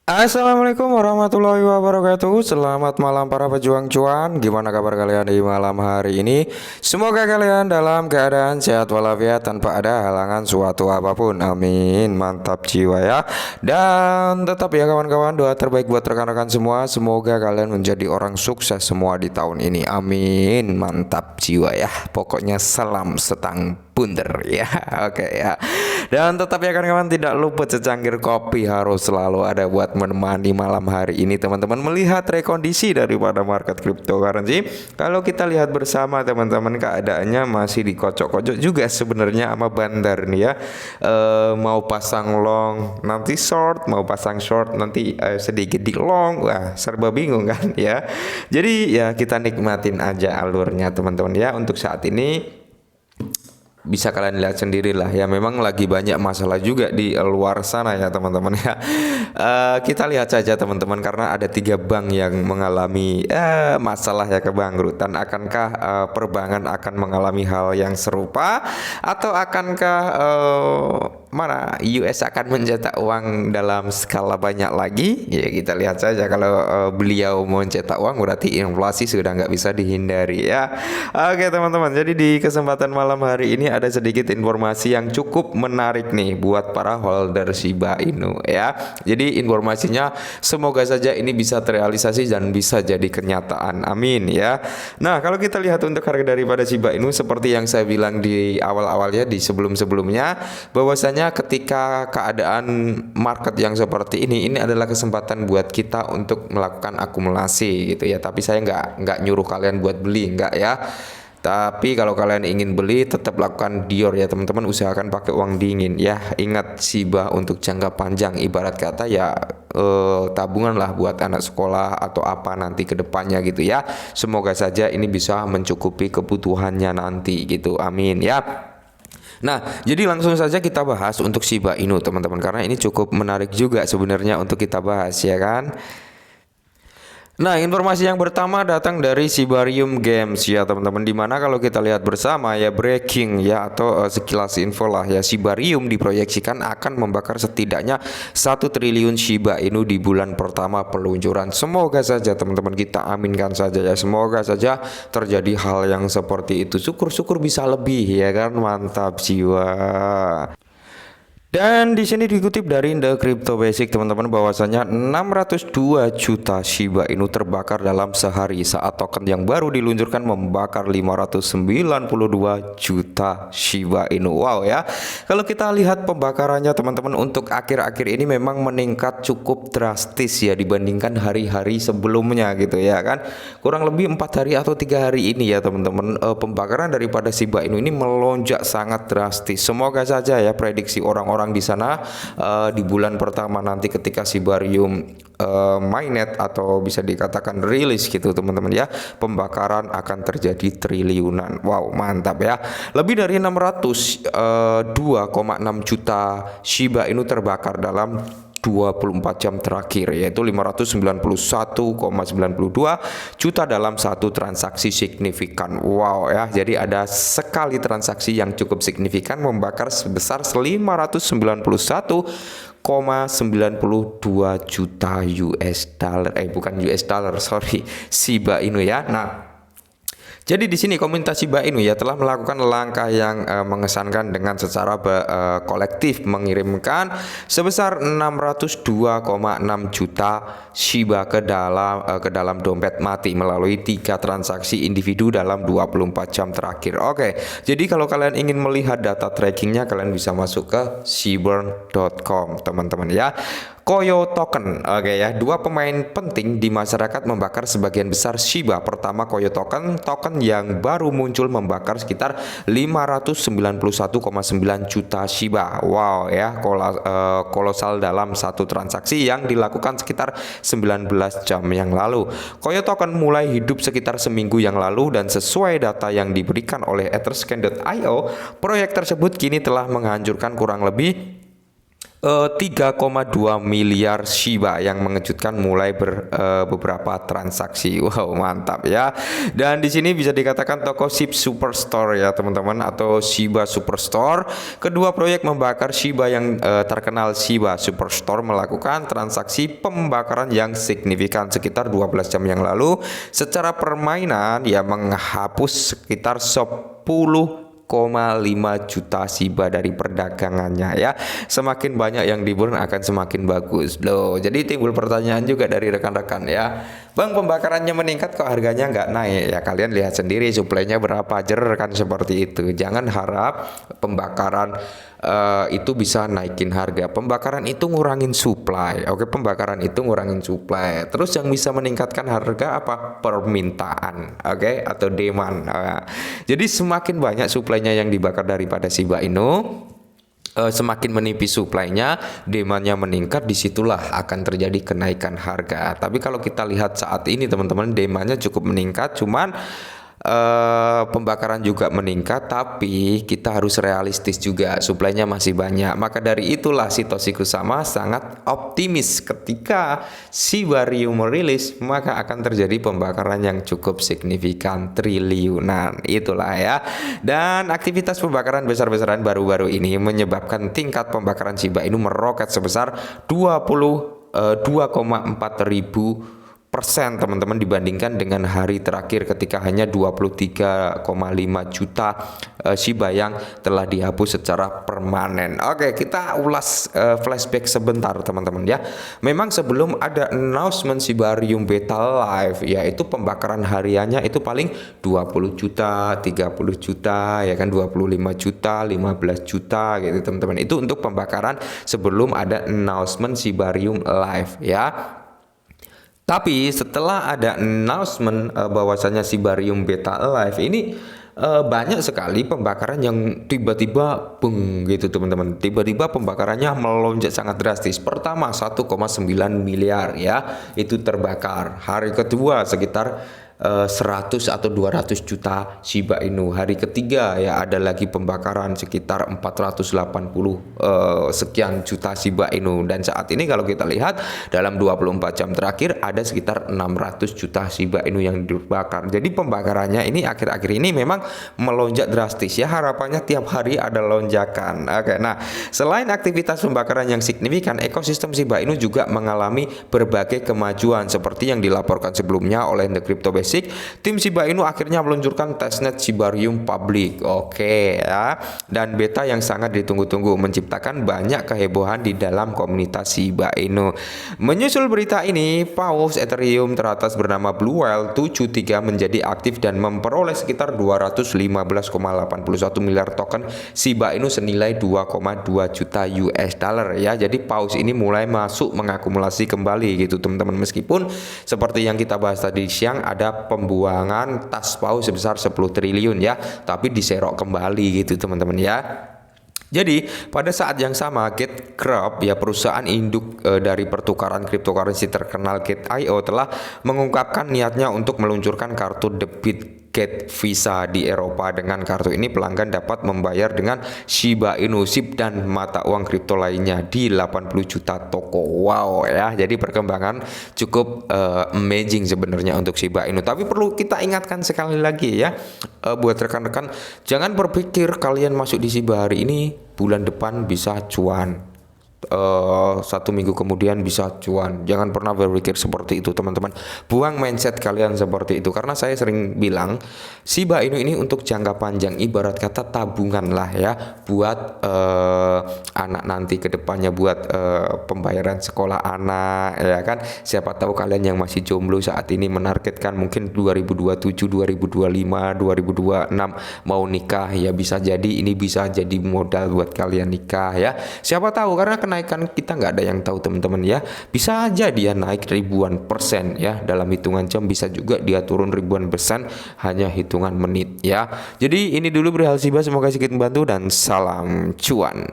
Assalamualaikum warahmatullahi wabarakatuh. Selamat malam para pejuang cuan. Gimana kabar kalian di malam hari ini? Semoga kalian dalam keadaan sehat walafiat tanpa ada halangan suatu apapun. Amin. Mantap jiwa ya. Dan tetap ya kawan-kawan, doa terbaik buat rekan-rekan semua. Semoga kalian menjadi orang sukses semua di tahun ini. Amin. Mantap jiwa ya. Pokoknya salam setang bunder ya. Oke ya. Dan tetap ya kawan-kawan, tidak luput secangkir kopi harus selalu ada buat menemani malam hari ini teman-teman melihat rekondisi daripada market cryptocurrency. Kalau kita lihat bersama teman-teman, keadaannya masih dikocok-kocok juga sebenarnya sama bandar nih ya. Mau pasang long nanti short, mau pasang short nanti sedikit di long. Wah, serba bingung kan ya. Jadi ya kita nikmatin aja alurnya teman-teman ya. Untuk saat ini bisa kalian lihat sendiri lah ya, memang lagi banyak masalah juga di luar sana ya teman-teman ya. Kita lihat saja teman-teman, karena ada 3 bank yang mengalami masalah ya, kebangkrutan. Akankah perbankan akan mengalami hal yang serupa, atau akankah mana US akan mencetak uang dalam skala banyak lagi? Ya kita lihat saja. Kalau beliau mau mencetak uang berarti inflasi sudah nggak bisa dihindari ya. Oke teman-teman, jadi di kesempatan malam hari ini ada sedikit informasi yang cukup menarik nih buat para holder Shiba Inu ya. Jadi informasinya semoga saja ini bisa terrealisasi dan bisa jadi kenyataan. Amin ya. Nah, kalau kita lihat untuk harga daripada Shiba Inu, seperti yang saya bilang di awal-awalnya di sebelum-sebelumnya, bahwasanya ketika keadaan market yang seperti ini adalah kesempatan buat kita untuk melakukan akumulasi gitu ya. Tapi saya nggak nyuruh kalian buat beli, nggak ya. Tapi kalau kalian ingin beli, tetap lakukan Dior ya teman-teman, usahakan pakai uang dingin ya. Ingat Shiba untuk jangka panjang, ibarat kata ya tabungan lah buat anak sekolah atau apa nanti ke depannya gitu ya. Semoga saja ini bisa mencukupi kebutuhannya nanti gitu, amin ya. Nah, jadi langsung saja kita bahas untuk Shiba Inu teman-teman, karena ini cukup menarik juga sebenarnya untuk kita bahas ya kan. Nah, informasi yang pertama datang dari Shibarium Games ya teman-teman, dimana kalau kita lihat bersama ya, breaking ya, atau sekilas info lah ya, Shibarium diproyeksikan akan membakar setidaknya 1 triliun Shiba Inu di bulan pertama peluncuran. Semoga saja teman-teman, kita aminkan saja ya, semoga saja terjadi hal yang seperti itu. Syukur-syukur bisa lebih ya kan, mantap jiwa. Dan di sini dikutip dari The Crypto Basic teman-teman, bahwasanya 602 juta Shiba Inu terbakar dalam sehari saat token yang baru diluncurkan membakar 592 juta Shiba Inu. Wow ya. Kalau kita lihat pembakarannya teman-teman untuk akhir-akhir ini memang meningkat cukup drastis ya dibandingkan hari-hari sebelumnya gitu ya kan. Kurang lebih 4 hari atau 3 hari ini ya teman-teman, pembakaran daripada Shiba Inu ini melonjak sangat drastis. Semoga saja ya prediksi orang-orang di sana di bulan pertama nanti ketika Shibarium mainnet atau bisa dikatakan rilis gitu teman-teman ya, pembakaran akan terjadi triliunan. Wow, mantap ya. Lebih dari 602,6 juta Shiba Inu terbakar dalam 24 jam terakhir, yaitu 591,92 juta dalam satu transaksi signifikan. Wow ya, jadi ada sekali transaksi yang cukup signifikan membakar sebesar 591,92 juta US dollar, bukan US dollar, sorry, Shiba Inu ya. Nah, jadi di sini komunitas Shiba Inu ya telah melakukan langkah yang mengesankan dengan secara kolektif mengirimkan sebesar 602,6 juta Shiba ke dalam dompet mati melalui 3 transaksi individu dalam 24 jam terakhir. Oke, jadi kalau kalian ingin melihat data trackingnya, kalian bisa masuk ke shibburn.com teman-teman ya. Koyo Token, oke ya, 2 pemain penting di masyarakat membakar sebagian besar Shiba. Pertama, Koyo Token, token yang baru muncul membakar sekitar 591,9 juta Shiba. Wow ya, kolosal dalam satu transaksi yang dilakukan sekitar 19 jam yang lalu. Koyo Token mulai hidup sekitar seminggu yang lalu, dan sesuai data yang diberikan oleh Etherscan.io, proyek tersebut kini telah menghancurkan kurang lebih 3,2 miliar Shiba yang mengejutkan mulai beberapa transaksi. Wow, mantap ya. Dan di sini bisa dikatakan toko SHIB Superstore ya teman-teman, atau Shiba Superstore. Kedua proyek membakar Shiba yang terkenal Shiba Superstore melakukan transaksi pembakaran yang signifikan sekitar 12 jam yang lalu. Secara permainan ya menghapus sekitar 10,5 juta Shiba dari perdagangannya ya. Semakin banyak yang di burn akan semakin bagus loh. Jadi timbul pertanyaan juga dari rekan-rekan ya, Bang, pembakarannya meningkat kok harganya nggak naik? Ya kalian lihat sendiri suplainya berapa, jer kan seperti itu. Jangan harap pembakaran itu bisa naikin harga. Pembakaran itu ngurangin supply. Oke, pembakaran itu ngurangin supply. Terus yang bisa meningkatkan harga apa? Permintaan, oke, atau demand. Jadi semakin banyak suplainya yang dibakar daripada Shiba Inu, semakin menipis suplainya, demandnya meningkat, disitulah akan terjadi kenaikan harga. Tapi kalau kita lihat saat ini teman-teman, demandnya cukup meningkat, cuman pembakaran juga meningkat, tapi kita harus realistis juga, suplainya masih banyak. Maka dari itulah Satoshi Kusama sangat optimis ketika Shibarium merilis, maka akan terjadi pembakaran yang cukup signifikan, triliunan, itulah ya. Dan aktivitas pembakaran besar-besaran baru-baru ini menyebabkan tingkat pembakaran Shiba Inu meroket sebesar 2,4 ribu persen teman-teman, dibandingkan dengan hari terakhir ketika hanya 23,5 juta Shiba yang telah dihapus secara permanen. Oke, kita ulas flashback sebentar teman-teman ya. Memang sebelum ada announcement Shibarium Beta Live, yaitu pembakaran hariannya itu paling 20 juta, 30 juta ya kan, 25 juta, 15 juta gitu teman-teman. Itu untuk pembakaran sebelum ada announcement Shibarium Live ya. Tapi setelah ada announcement bahwasanya Shibarium Beta Live ini, banyak sekali pembakaran yang tiba-tiba beng gitu teman-teman. Tiba-tiba pembakarannya melonjak sangat drastis. Pertama 1,9 miliar ya, itu terbakar. Hari kedua sekitar 100 atau 200 juta Shiba Inu. Hari ketiga ya ada lagi pembakaran sekitar 480 sekian juta Shiba Inu. Dan saat ini kalau kita lihat dalam 24 jam terakhir ada sekitar 600 juta Shiba Inu yang dibakar. Jadi pembakarannya ini akhir-akhir ini memang melonjak drastis ya. Harapannya tiap hari ada lonjakan. Oke, nah selain aktivitas pembakaran yang signifikan, ekosistem Shiba Inu juga mengalami berbagai kemajuan seperti yang dilaporkan sebelumnya oleh The Crypto Basic. Tim Shiba Inu akhirnya meluncurkan testnet Shibarium Public. Oke ya. Dan beta yang sangat ditunggu-tunggu, menciptakan banyak kehebohan di dalam komunitas Shiba Inu. Menyusul berita ini, paus Ethereum teratas bernama Blue Whale 73 menjadi aktif dan memperoleh sekitar 215,81 miliar token Shiba Inu senilai 2,2 juta US dollar ya. Jadi paus ini mulai masuk mengakumulasi kembali gitu teman-teman. Meskipun seperti yang kita bahas tadi siang, ada pembuangan tas paus sebesar 10 triliun ya, tapi diserok kembali gitu teman-teman ya. Jadi pada saat yang sama, GateCrop ya, perusahaan induk dari pertukaran cryptocurrency terkenal Gate.io, telah mengungkapkan niatnya untuk meluncurkan kartu debit Gate Visa di Eropa. Dengan kartu ini pelanggan dapat membayar dengan Shiba Inu, SHIB dan mata uang kripto lainnya di 80 juta toko. Wow ya, jadi perkembangan cukup amazing sebenarnya untuk Shiba Inu. Tapi perlu kita ingatkan sekali lagi ya, buat rekan-rekan, jangan berpikir kalian masuk di Shiba hari ini bulan depan bisa cuan, 1 minggu kemudian bisa cuan. Jangan pernah berpikir seperti itu teman-teman. Buang mindset kalian seperti itu, karena saya sering bilang Shiba Inu ini untuk jangka panjang, ibarat kata tabungan lah ya, buat anak nanti ke depannya, buat pembayaran sekolah anak ya kan. Siapa tahu kalian yang masih jomblo saat ini menargetkan mungkin 2027, 2025, 2026 mau nikah ya, bisa jadi ini bisa jadi modal buat kalian nikah ya. Siapa tahu, karena kenaikan kita nggak ada yang tahu teman-teman ya. Bisa aja dia naik ribuan persen ya dalam hitungan jam, bisa juga dia turun ribuan persen hanya hitungan menit ya. Jadi ini dulu perihal Shiba, semoga sedikit membantu dan salam cuan.